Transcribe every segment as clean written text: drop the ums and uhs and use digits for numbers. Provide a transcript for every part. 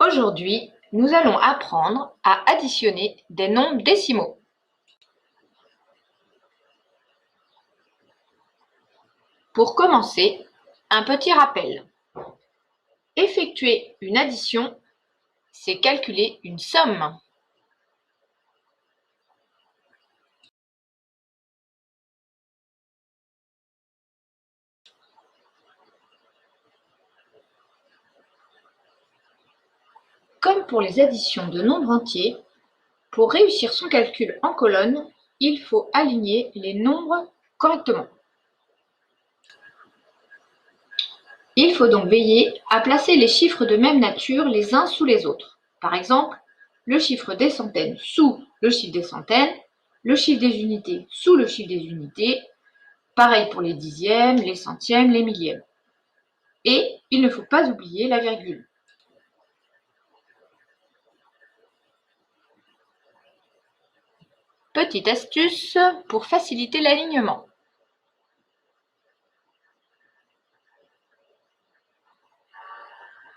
Aujourd'hui, nous allons apprendre à additionner des nombres décimaux. Pour commencer, un petit rappel. Effectuer une addition, c'est calculer une somme. Comme pour les additions de nombres entiers, pour réussir son calcul en colonne, il faut aligner les nombres correctement. Il faut donc veiller à placer les chiffres de même nature les uns sous les autres. Par exemple, le chiffre des centaines sous le chiffre des centaines, le chiffre des unités sous le chiffre des unités, pareil pour les dixièmes, les centièmes, les millièmes. Et il ne faut pas oublier la virgule. Petite astuce pour faciliter l'alignement.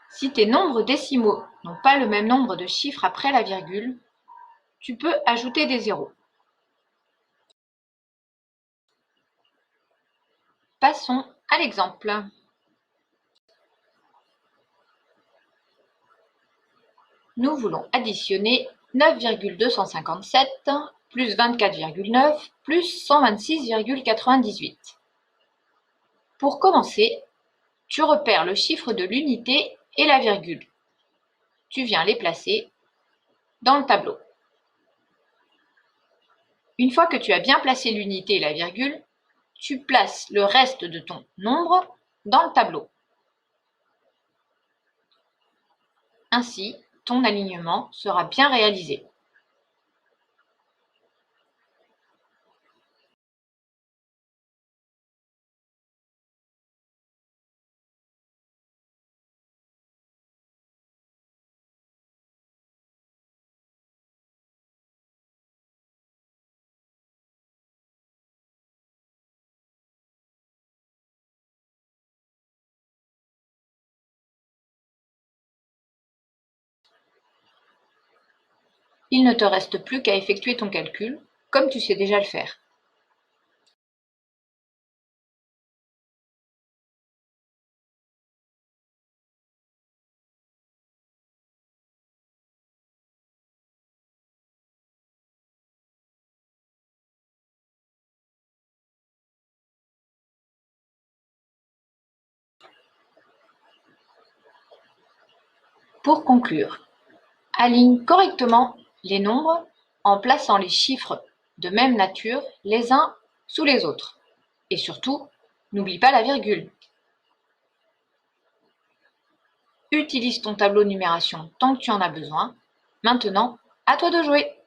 Si tes nombres décimaux n'ont pas le même nombre de chiffres après la virgule, tu peux ajouter des zéros. Passons à l'exemple. Nous voulons additionner 9,257 plus 24,9 plus 126,98. Pour commencer, tu repères le chiffre de l'unité et la virgule. Tu viens les placer dans le tableau. Une fois que tu as bien placé l'unité et la virgule, tu places le reste de ton nombre dans le tableau. Ainsi, ton alignement sera bien réalisé. Il ne te reste plus qu'à effectuer ton calcul, comme tu sais déjà le faire. Pour conclure, aligne correctement les nombres en plaçant les chiffres de même nature les uns sous les autres. Et surtout, n'oublie pas la virgule. Utilise ton tableau de numération tant que tu en as besoin. Maintenant, à toi de jouer!